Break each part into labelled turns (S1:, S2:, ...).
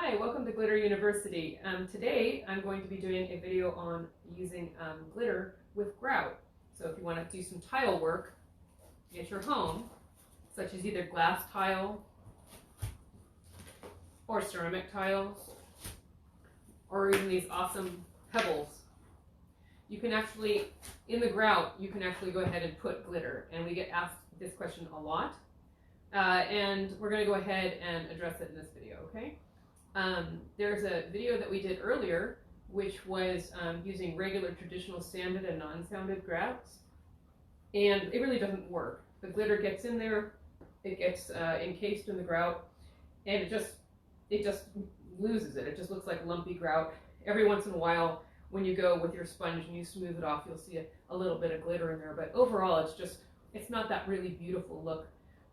S1: Hi, welcome to Glitter University. Today I'm going to be doing a video on using glitter with grout. So if you want to do some tile work at your home, such as either glass tile or ceramic tiles, or even these awesome pebbles, you can actually, in the grout, you can actually go ahead and put glitter. And we get asked this question a lot. And we're going to go ahead and address it in this video, okay? There's a video that we did earlier, which was using regular traditional sanded and non-sanded grouts, and it really doesn't work. The glitter gets in there, it gets encased in the grout, and it just loses it. It just looks like lumpy grout. Every once in a while, when you go with your sponge and you smooth it off, you'll see a little bit of glitter in there, but overall it's not that really beautiful look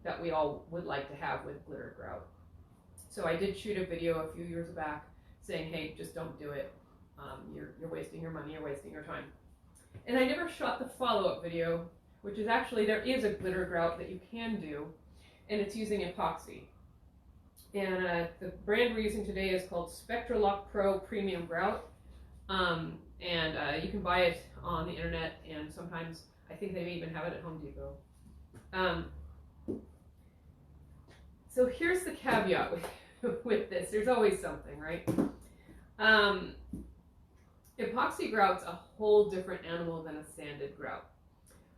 S1: that we all would like to have with glitter grout. So I did shoot a video a few years back saying, hey, just don't do it. You're wasting your money, you're wasting your time. And I never shot the follow-up video, which is actually, there is a glitter grout that you can do, and it's using epoxy. And the brand we're using today is called Spectralock Pro Premium Grout. You can buy it on the internet, and sometimes I think they may even have it at Home Depot. So here's the caveat with this. There's always something, right? Epoxy grout's a whole different animal than a sanded grout.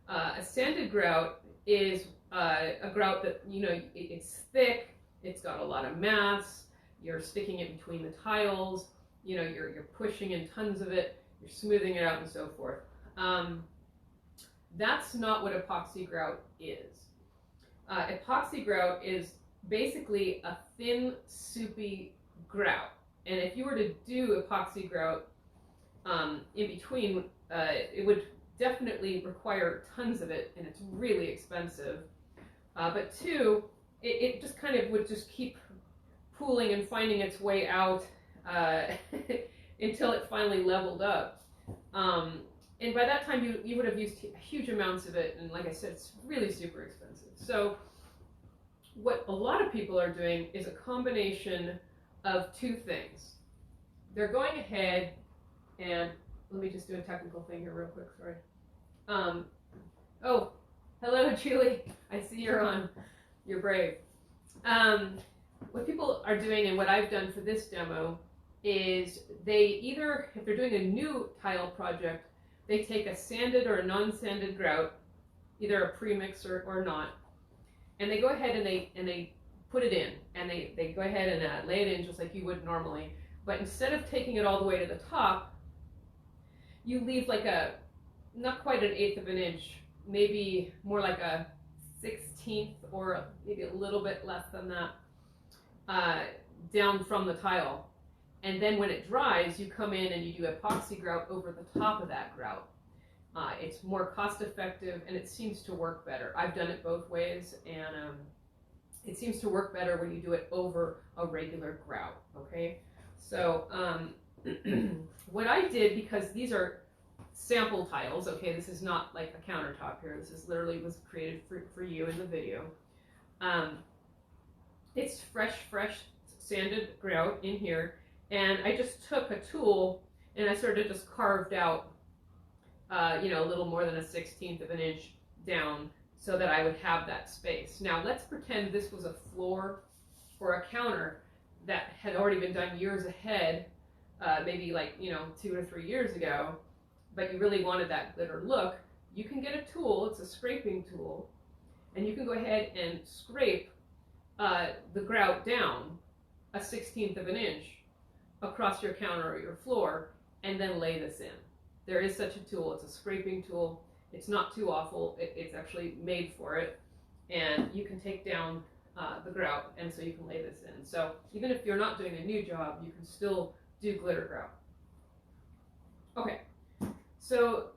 S1: A sanded grout is a grout that, it's thick, it's got a lot of mass, you're sticking it between the tiles, you're pushing in tons of it, you're smoothing it out and so forth. That's not what epoxy grout is. Epoxy grout is basically a thin, soupy grout. And if you were to do epoxy grout in between, it would definitely require tons of it, and it's really expensive. But two, it just kind of would just keep pooling and finding its way out until it finally leveled up. And by that time, you would have used huge amounts of it, and like I said, it's really super expensive. So what a lot of people are doing is a combination of two things. They're going ahead and, let me just do a technical thing here real quick, sorry. Oh, hello Julie, I see you're on, you're brave. What people are doing, and what I've done for this demo, is they either, if they're doing a new tile project, they take a sanded or a non-sanded grout, either a premix or not, and they go ahead and they put it in, and they go ahead and lay it in just like you would normally. But instead of taking it all the way to the top, you leave like not quite an 1/8 of an inch, maybe more like a 1/16 or maybe a little bit less than that, down from the tile. And then when it dries, you come in and you do epoxy grout over the top of that grout. It's more cost effective, and it seems to work better. I've done it both ways, and it seems to work better when you do it over a regular grout, okay? So what I did, because these are sample tiles, okay, this is not like a countertop here, this is literally was created for you in the video. It's fresh sanded grout in here, and I just took a tool and I sort of just carved out a little more than a 1/16 of an inch down so that I would have that space. Now let's pretend this was a floor or a counter that had already been done years ahead, maybe like 2 or 3 years ago, but you really wanted that glitter look. You can get a tool, it's a scraping tool, and you can go ahead and scrape the grout down a 1/16 of an inch across your counter or your floor, and then lay this in. There is such a tool. It's a scraping tool. It's not too awful. It's actually made for it, and you can take down the grout, and so you can lay this in. So even if you're not doing a new job, you can still do glitter grout. Okay, so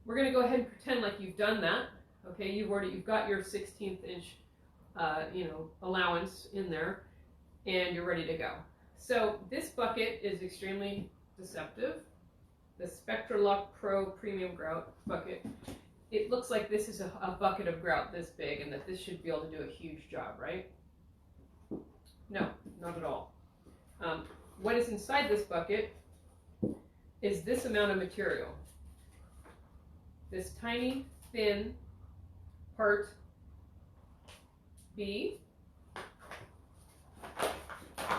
S1: we're going to go ahead and pretend like you've done that. Okay, you've got your 1/16 inch allowance in there, and you're ready to go. So this bucket is extremely deceptive. The Spectralock Pro Premium Grout bucket. It looks like this is a bucket of grout this big, and that this should be able to do a huge job, right? No, not at all. What is inside this bucket is this amount of material. This tiny, thin part B,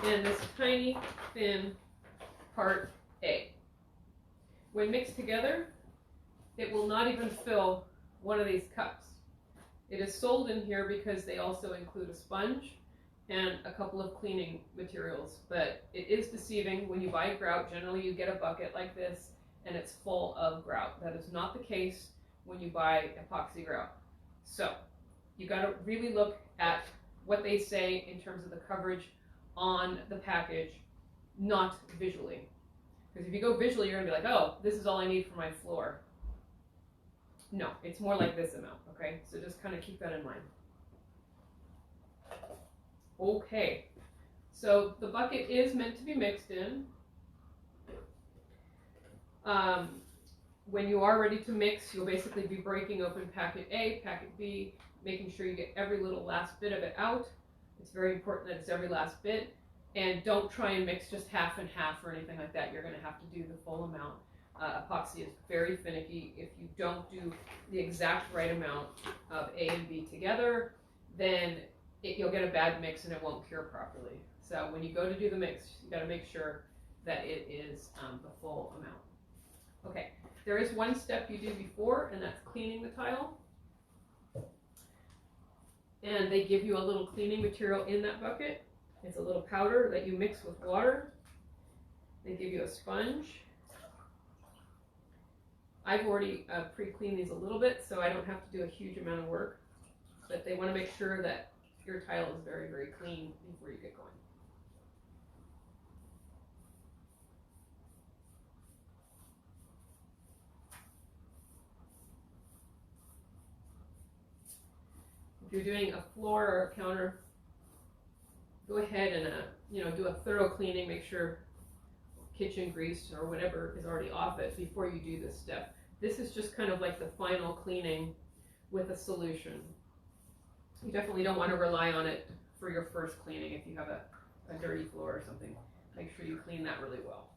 S1: and this tiny, thin part A. When mixed together, it will not even fill one of these cups. It is sold in here because they also include a sponge and a couple of cleaning materials, but it is deceiving. When you buy grout, generally you get a bucket like this and it's full of grout. That is not the case when you buy epoxy grout. So you got to really look at what they say in terms of the coverage on the package, not visually. Because if you go visually, you're gonna be like, oh, this is all I need for my floor. No, it's more like this amount, okay? So just kind of keep that in mind. Okay, so the bucket is meant to be mixed in. When you are ready to mix, you'll basically be breaking open packet A, packet B, making sure you get every little last bit of it out. It's very important that it's every last bit. And don't try and mix just half and half or anything like that. You're going to have to do the full amount. Epoxy is very finicky. If you don't do the exact right amount of A and B together, then you'll get a bad mix and it won't cure properly. So when you go to do the mix, you got to make sure that it is the full amount. Okay, there is one step you do before, and that's cleaning the tile. And they give you a little cleaning material in that bucket. It's a little powder that you mix with water. They give you a sponge. I've already pre-cleaned these a little bit, so I don't have to do a huge amount of work. But they want to make sure that your tile is very, very clean before you get going. If you're doing a floor or a counter, go ahead and do a thorough cleaning. Make sure kitchen grease or whatever is already off it before you do this step. This is just kind of like the final cleaning with a solution. You definitely don't want to rely on it for your first cleaning. If you have a dirty floor or something, make sure you clean that really well.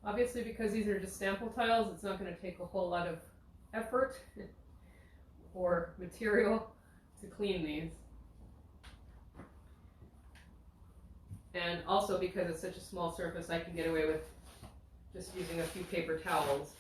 S1: Obviously, because these are just sample tiles, it's not going to take a whole lot of effort or material to clean these. And also because it's such a small surface, I can get away with just using a few paper towels.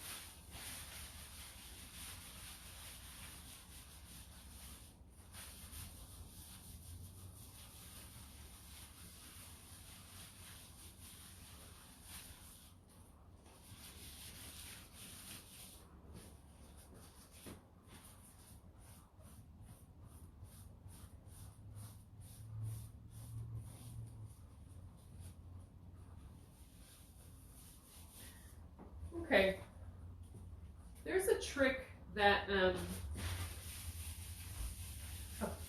S1: Okay, there's a trick that,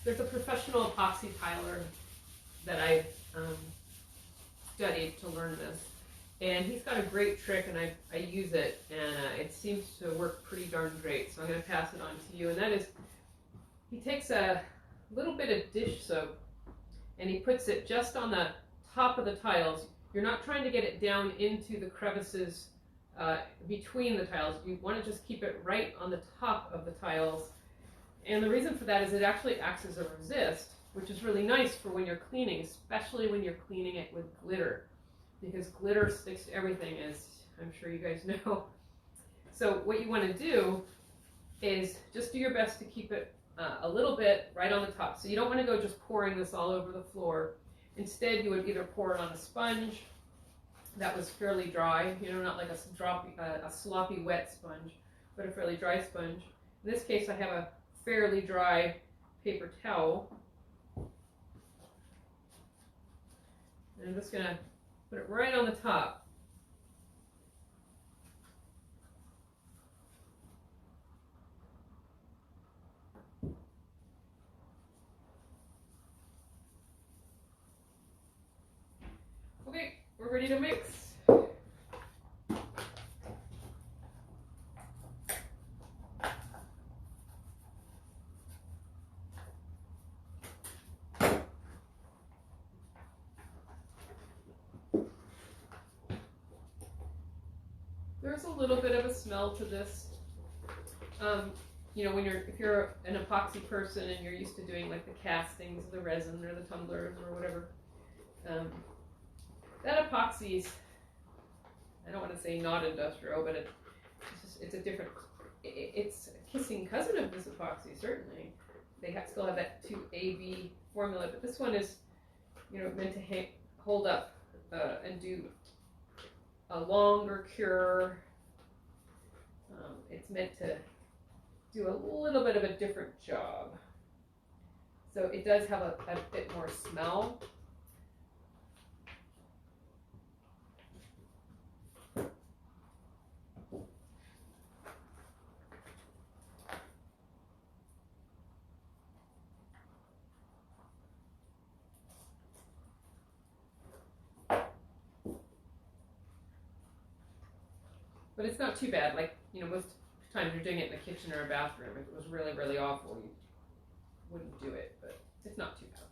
S1: there's a professional epoxy tiler that I studied to learn this. And he's got a great trick, and I use it, and it seems to work pretty darn great. So I'm going to pass it on to you. And that is, he takes a little bit of dish soap, and he puts it just on the top of the tiles. You're not trying to get it down into the crevices between the tiles. You want to just keep it right on the top of the tiles. And the reason for that is it actually acts as a resist, which is really nice for when you're cleaning, especially when you're cleaning it with glitter, because glitter sticks to everything, as I'm sure you guys know. So what you want to do is just do your best to keep it a little bit right on the top. So you don't want to go just pouring this all over the floor. Instead, you would either pour it on a sponge that was fairly dry, not like a sloppy wet sponge, but a fairly dry sponge. In this case, I have a fairly dry paper towel. And I'm just going to put it right on the top. we're ready to mix. There's a little bit of a smell to this. You know, if you're an epoxy person and you're used to doing like the castings, the resin or the tumblers or whatever, that epoxy's, I don't want to say not industrial, but it's a different, it's a kissing cousin of this epoxy, certainly. They still have that 2AB formula, but this one is, you know, meant to hold up and do a longer cure. It's meant to do a little bit of a different job. So it does have a bit more smell. But it's not too bad. Like, you know, most times you're doing it in the kitchen or a bathroom. If it was really, really awful, you wouldn't do it, but it's not too bad.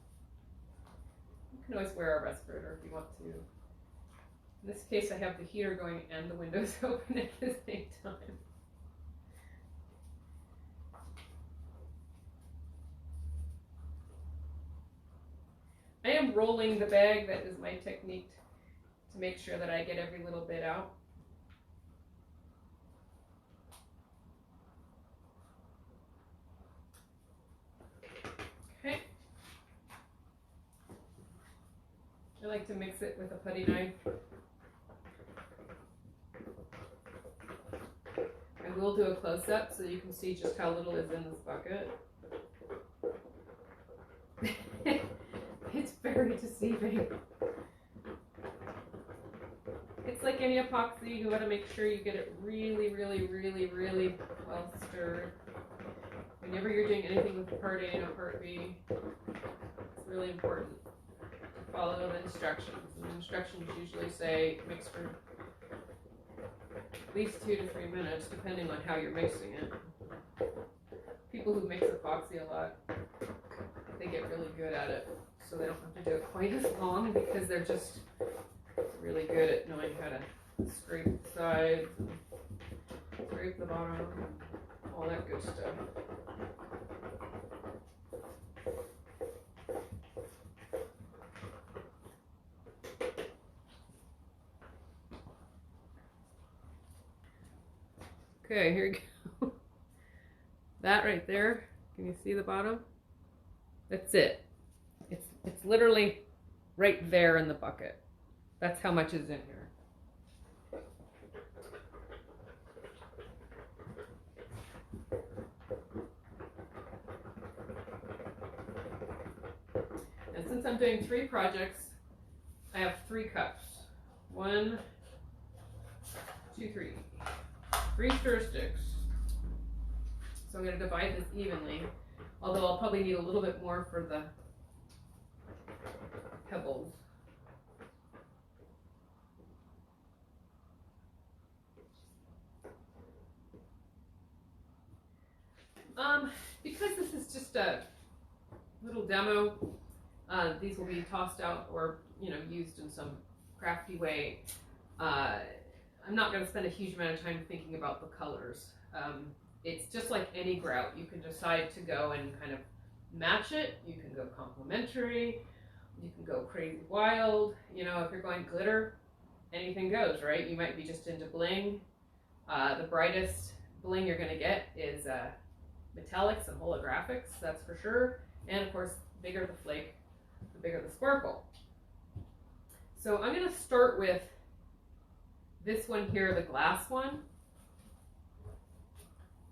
S1: You can always wear a respirator if you want to. In this case, I have the heater going and the windows open at the same time. I am rolling the bag. That is my technique to make sure that I get every little bit out. Okay. I like to mix it with a putty knife. I will do a close-up so you can see just how little is in this bucket. It's very deceiving. It's like any epoxy, you want to make sure you get it really, really, really, really well stirred. Whenever you're doing anything with part A and a part B, it's really important to follow the instructions. And the instructions usually say mix for at least 2 to 3 minutes, depending on how you're mixing it. People who mix epoxy a lot, they get really good at it, so they don't have to do it quite as long because they're just really good at knowing how to scrape the sides and scrape the bottom and all that good stuff. Okay, here we go. That right there, can you see the bottom? That's it. It's literally right there in the bucket. That's how much is in here. And since I'm doing 3 projects, I have 3 cups. 1, 2, 3. 3 stir sticks. So I'm going to divide this evenly, although I'll probably need a little bit more for the pebbles. Because this is just a little demo, these will be tossed out or, you know, used in some crafty way. I'm not going to spend a huge amount of time thinking about the colors. It's just like any grout. You can decide to go and kind of match it. You can go complementary. You can go crazy wild. You know, if you're going glitter, anything goes, right? You might be just into bling. The brightest bling you're going to get is metallics and holographics, that's for sure. And of course, the bigger the flake, the bigger the sparkle. So I'm going to start with this one here, the glass one.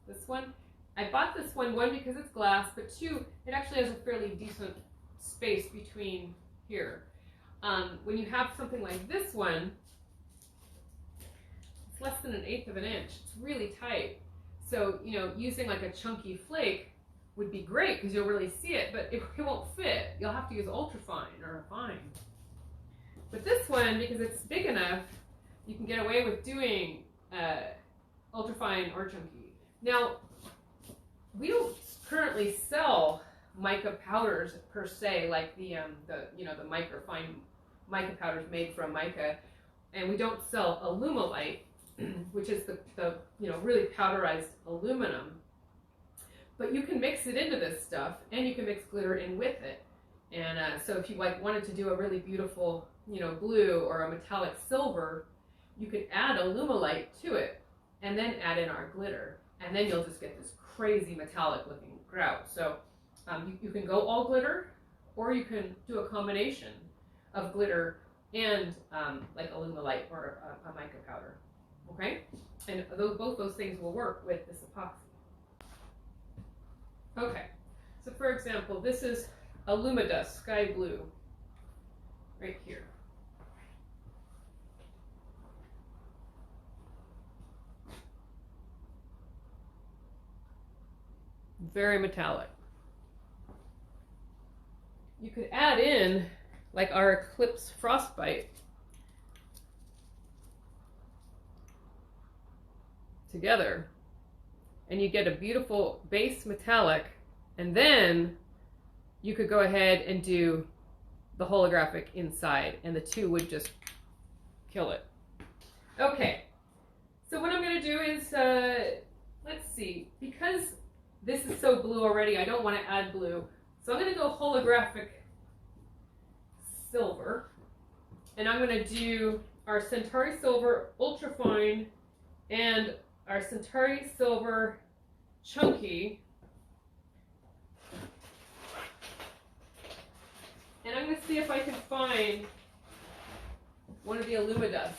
S1: This one. I bought this one because it's glass, but 2, it actually has a fairly decent space between here. When you have something like this one, it's less than 1/8 of an inch. It's really tight. So, you know, using like a chunky flake would be great because you'll really see it, but it won't fit. You'll have to use ultra fine or fine. But this one, because it's big enough, you can get away with doing ultrafine or chunky. Now, we don't currently sell mica powders per se, like the microfine mica powders made from mica, and we don't sell alumalite, which is the really powderized aluminum. But you can mix it into this stuff, and you can mix glitter in with it. And so if you wanted to do a really beautiful blue or a metallic silver, you could add alumalite to it, and then add in our glitter, and then you'll just get this crazy metallic looking grout. So you can go all glitter, or you can do a combination of glitter and like alumalite or a mica powder. Okay, and both those things will work with this epoxy. Okay, so for example, this is Alumidust Sky Blue right here. Very metallic. You could add in like our Eclipse Frostbite together, and you get a beautiful base metallic, and then you could go ahead and do the holographic inside, and the two would just kill it. Okay, so what I'm going to do is, let's see, because this is so blue already, I don't want to add blue, so I'm going to go holographic silver, and I'm going to do our Centauri Silver Ultrafine and our Centauri Silver Chunky. And I'm going to see if I can find one of the Alumidusts.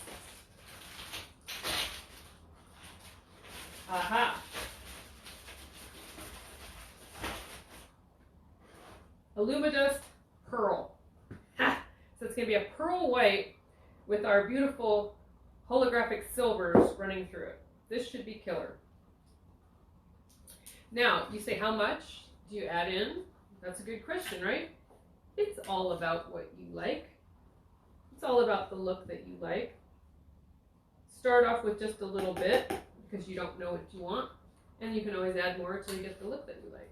S1: Aha! Alumidust Pearl. Ha! So it's going to be a pearl white with our beautiful holographic silvers running through it. This should be killer. Now, you say, how much do you add in? That's a good question, right? It's all about what you like. It's all about the look that you like. Start off with just a little bit because you don't know what you want, and you can always add more until you get the look that you like.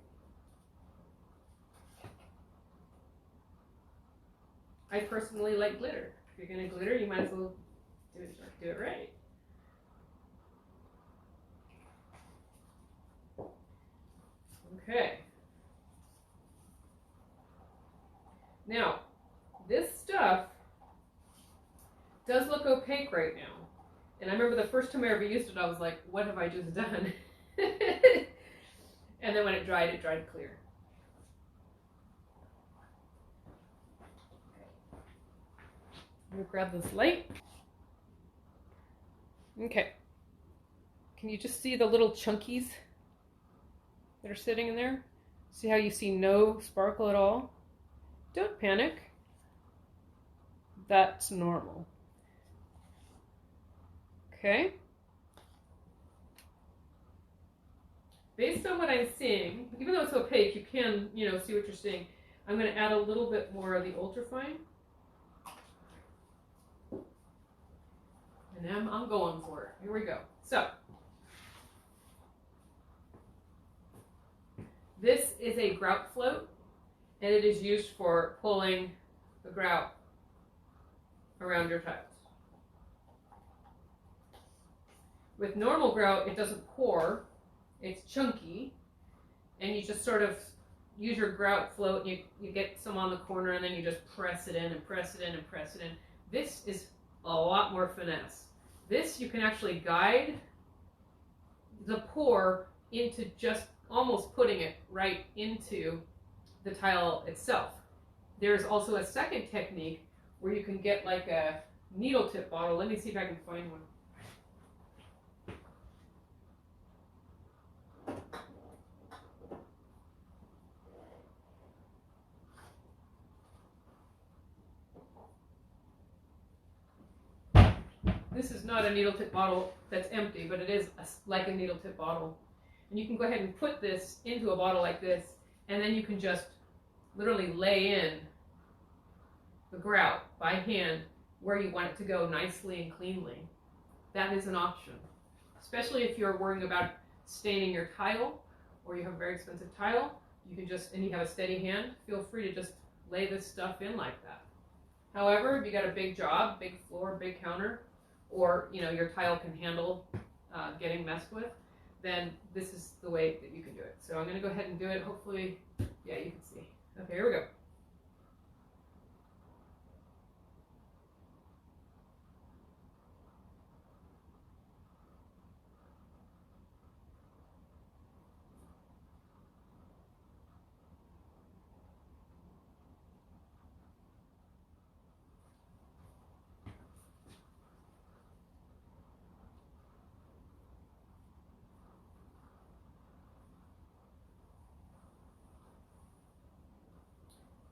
S1: I personally like glitter. If you're going to glitter, you might as well do it right. Okay. Now, this stuff does look opaque right now. And I remember the first time I ever used it, I was like, what have I just done? And then when it dried clear. I'm going to grab this light. Okay. Can you just see the little chunkies that are sitting in there? See how you see no sparkle at all? Don't panic. That's normal. Okay. Based on what I'm seeing, even though it's opaque, you can, see what you're seeing. I'm going to add a little bit more of the ultrafine. And I'm going for it. Here we go. So, this is a Grout Float, and it is used for pulling the grout around your tiles. With normal grout, it doesn't pour, it's chunky, and you just sort of use your Grout Float, and you get some on the corner, and then you just press it in and press it in and press it in. This is a lot more finesse. This, you can actually guide the pour into just almost putting it right into the tile itself. There's also a second technique where you can get like a needle tip bottle. Let me see if I can find one. This is not a needle tip bottle that's empty, but it is like a needle tip bottle. And you can go ahead and put this into a bottle like this, and then you can just literally lay in the grout by hand where you want it to go nicely and cleanly, that is an option. Especially if you're worrying about staining your tile, or you have a very expensive tile, you can just, and you have a steady hand, feel free to just lay this stuff in like that. However, if you got a big job, big floor, big counter, or your tile can handle getting messed with, then this is the way that you can do it. So I'm going to go ahead and do it. Hopefully, yeah, you can see. Okay, here we go.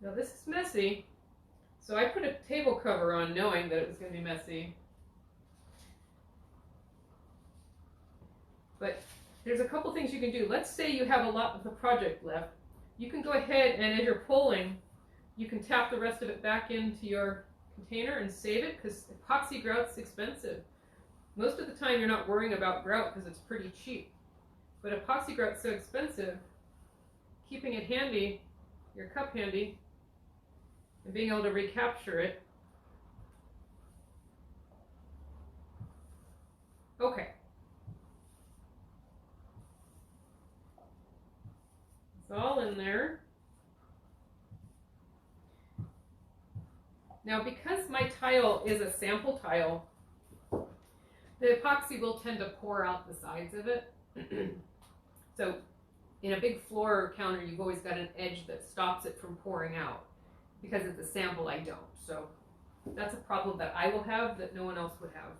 S1: Now this is messy, so I put a table cover on knowing that it was going to be messy. But there's a couple things you can do. Let's say you have a lot of the project left. You can go ahead and as you're pulling, you can tap the rest of it back into your container and save it, because epoxy grout's expensive. Most of the time you're not worrying about grout because it's pretty cheap. But epoxy grout's so expensive, keeping it handy, your cup handy, and being able to recapture it. Okay. It's all in there. Now because my tile is a sample tile, the epoxy will tend to pour out the sides of it. So in a big floor or counter, you've always got an edge that stops it from pouring out. Because it's a sample, I don't. So that's a problem that I will have that no one else would have,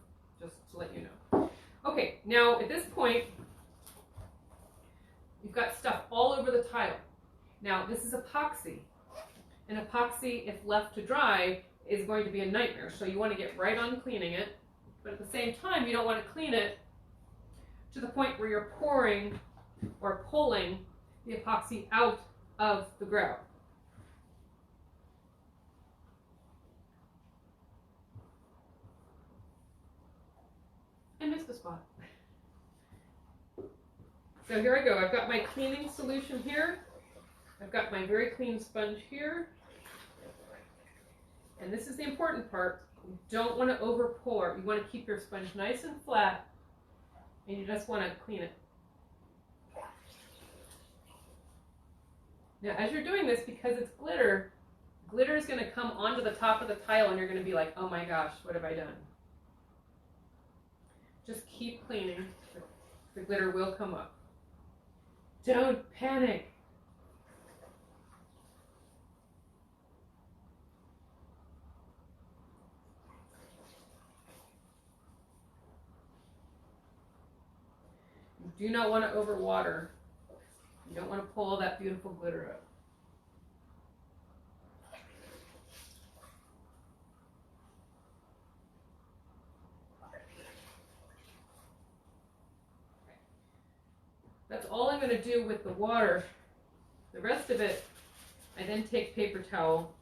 S1: just to let you know. Okay, now at this point, you've got stuff all over the tile. Now this is epoxy. And epoxy, if left to dry, is going to be a nightmare. So you want to get right on cleaning it. But at the same time, you don't want to clean it to the point where you're pouring or pulling the epoxy out of the grout. I missed a spot. So here I go. I've got my cleaning solution here. I've got my very clean sponge here. And this is the important part. You don't want to over pour. You want to keep your sponge nice and flat, and you just want to clean it. Now as you're doing this, because it's glitter, glitter is going to come onto the top of the tile and you're going to be like, oh my gosh, what have I done? Just keep cleaning. The glitter will come up. Don't panic. You do not want to overwater. You don't want to pull all that beautiful glitter up. That's all I'm going to do with the water. The rest of it, I then take paper towel.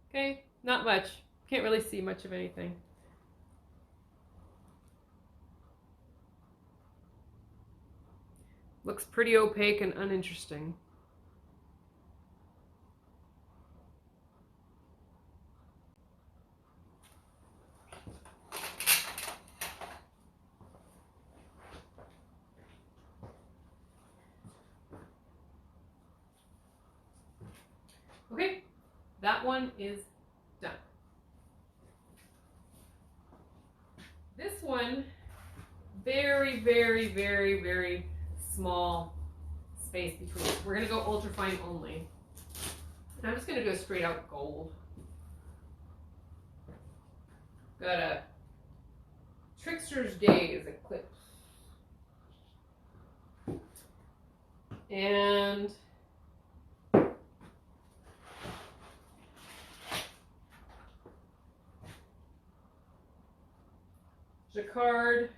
S1: Okay, not much. Can't really see much of anything. Looks pretty opaque and uninteresting. Okay, that one is done. This one, very, very, very, very small space between. We're going to go ultrafine only. And I'm just going to go straight out gold. Got a Trickster's Days Eclipse. And Jacquard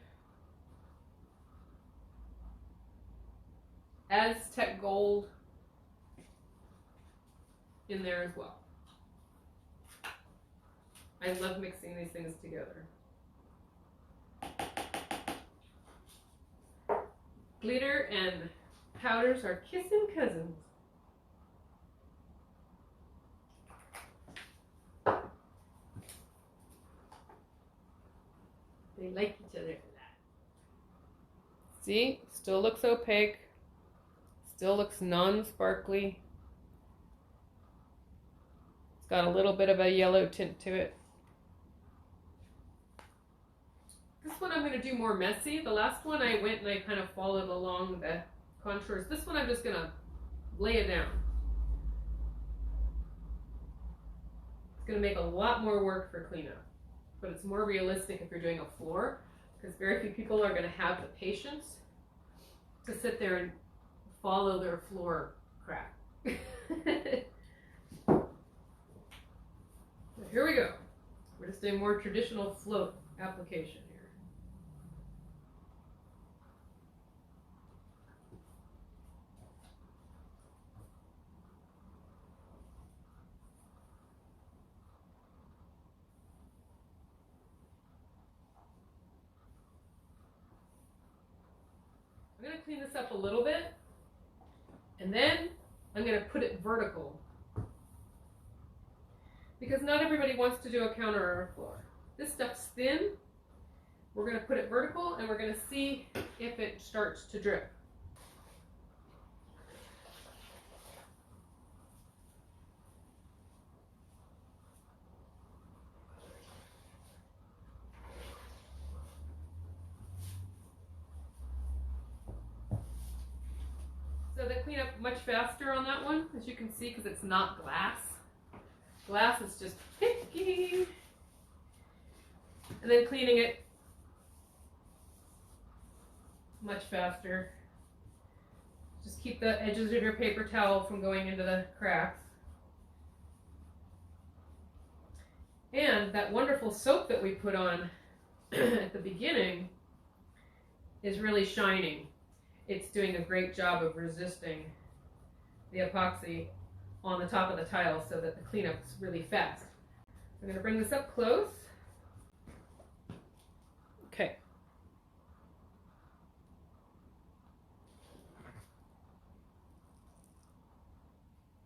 S1: Aztec gold in there as well. I love mixing these things together. Glitter and powders are kissing cousins. They like each other for that. See? Still looks opaque. Still looks non-sparkly. It's got a little bit of a yellow tint to it. This one I'm going to do more messy. The last one I went and I kind of followed along the contours. This one I'm just going to lay it down. It's going to make a lot more work for cleanup, but it's more realistic if you're doing a floor, because very few people are going to have the patience to sit there and follow their floor crack. So here we go. We're just doing more traditional float application here. I'm going to clean this up a little bit, and then I'm going to put it vertical, because not everybody wants to do a counter or a floor. This stuff's thin. We're going to put it vertical, and we're going to see if it starts to drip. So they clean up much faster on that one, as you can see, because it's not glass. Glass is just picky. And then cleaning it much faster. Just keep the edges of your paper towel from going into the cracks. And that wonderful soap that we put on at the beginning is really shining. It's doing a great job of resisting the epoxy on the top of the tile so that the cleanup's really fast. I'm going to bring this up close. Okay.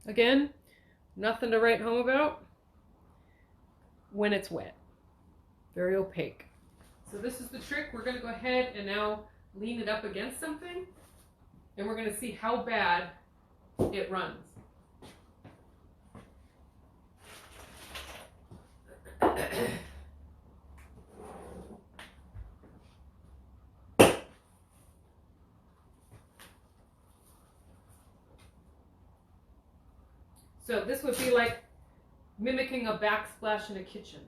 S1: Again, nothing to write home about when it's wet. Very opaque. So this is the trick. We're going to go ahead and now lean it up against something, and we're going to see how bad it runs. So this would be like mimicking a backsplash in a kitchen.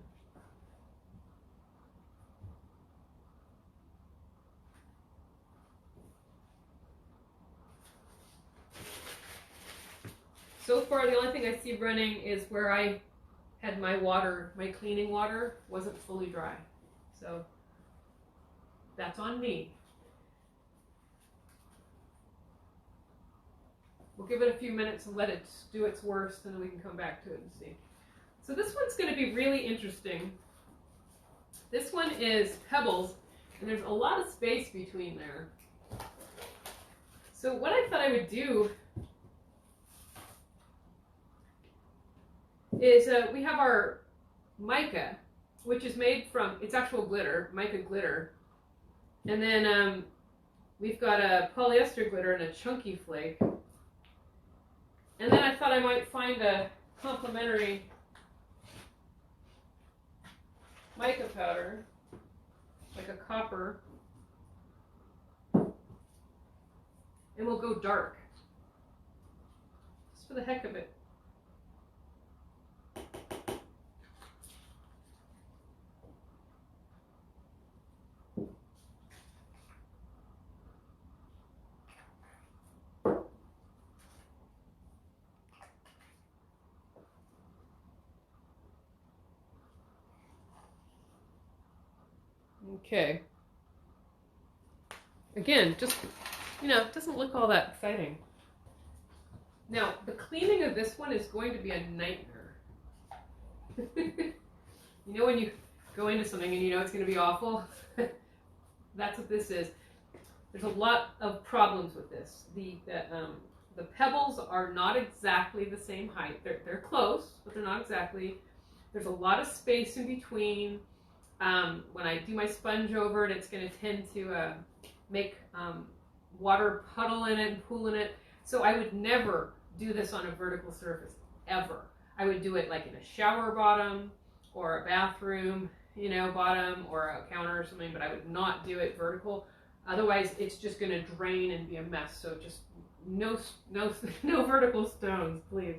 S1: So far, the only thing I see running is where I had my water, my cleaning water wasn't fully dry. So that's on me. We'll give it a few minutes and let it do its worst, and then we can come back to it and see. So this one's going to be really interesting. This one is pebbles, and there's a lot of space between there. So what I thought I would do is we have our mica, which is made from, it's actual glitter, mica glitter. And then we've got a polyester glitter and a chunky flake. And then I thought I might find a complementary mica powder, like a copper. And we'll go dark, just for the heck of it. Okay. Again, just, you know, it doesn't look all that exciting. Now, the cleaning of this one is going to be a nightmare. You know when you go into something and you know it's going to be awful? That's what this is. There's a lot of problems with this. The pebbles are not exactly the same height. They're close, but they're not exactly. There's a lot of space in between. When I do my sponge over it, it's going to tend to make water puddle in it and pool in it. So I would never do this on a vertical surface, ever. I would do it like in a shower bottom or a bathroom, you know, bottom or a counter or something, but I would not do it vertical. Otherwise, it's just going to drain and be a mess. So just no vertical stones, please.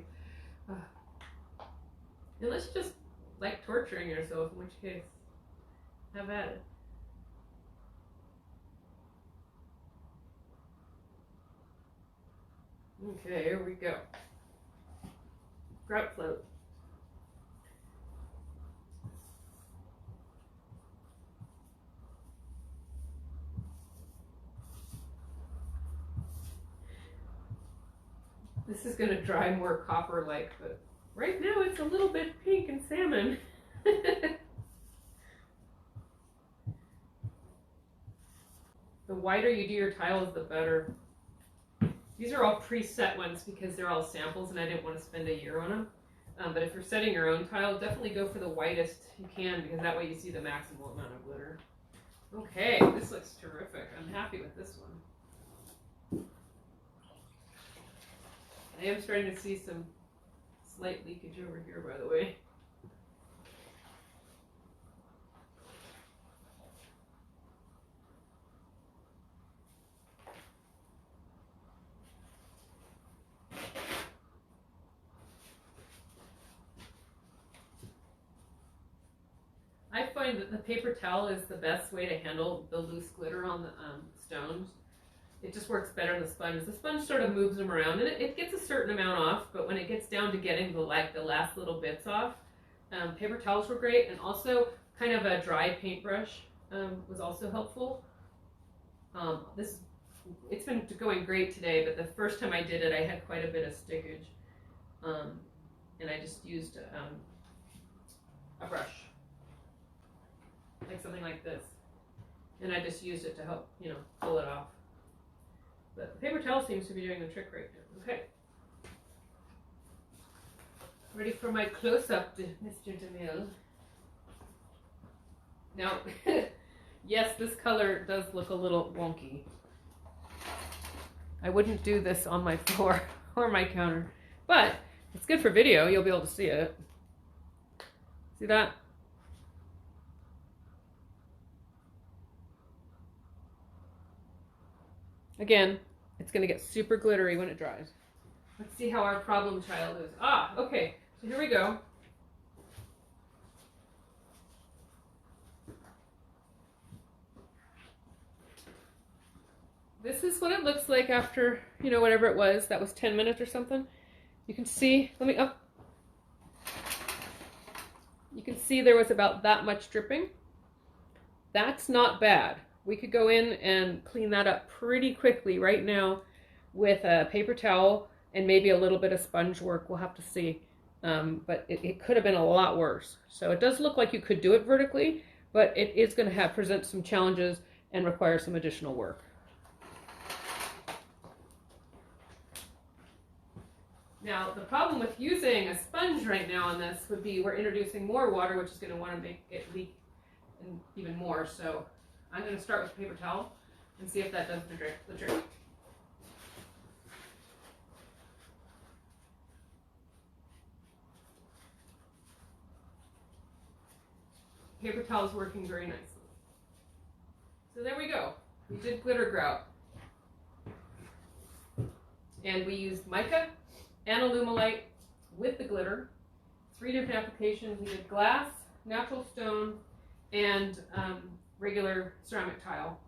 S1: Unless you just like torturing yourself, in which case, have at it. Okay, here we go. Grout Float. This is going to dry more copper-like, but right now it's a little bit pink and salmon. The whiter you do your tiles, the better. These are all preset ones because they're all samples and I didn't want to spend a year on them. But if you're setting your own tile, definitely go for the whitest you can because that way you see the maximal amount of glitter. Okay, this looks terrific. I'm happy with this one. I am starting to see some slight leakage over here, by the way. I find that the paper towel is the best way to handle the loose glitter on the stones. It just works better than the sponge. The sponge sort of moves them around, and it gets a certain amount off, but when it gets down to getting the last little bits off, paper towels were great, and also kind of a dry paintbrush was also helpful. It's been going great today, but the first time I did it, I had quite a bit of stickage, and I just used a brush, like something like this, and I just used it to help, you know, pull it off. But the paper towel seems to be doing the trick right now. Okay. Ready for my close-up, Mr. DeMille. Now, yes, this color does look a little wonky. I wouldn't do this on my floor or my counter, but it's good for video. You'll be able to see it. See that? Again, it's going to get super glittery when it dries. Let's see how our problem child is. Okay. So here we go. This is what it looks like after, you know, whatever it was. That was 10 minutes or something. You can see, you can see there was about that much dripping. That's not bad. We could go in and clean that up pretty quickly right now with a paper towel and maybe a little bit of sponge work. We'll have to see. But it could have been a lot worse. So it does look like you could do it vertically, but it is going to present some challenges and require some additional work. Now, the problem with using a sponge right now on this would be we're introducing more water, which is going to want to make it leak even more. So I'm going to start with paper towel and see if that does the trick. Paper towel is working very nicely. So there we go. We did glitter grout. And we used mica and alumilite with the glitter. 3 different applications. We did glass, natural stone, and regular ceramic tile.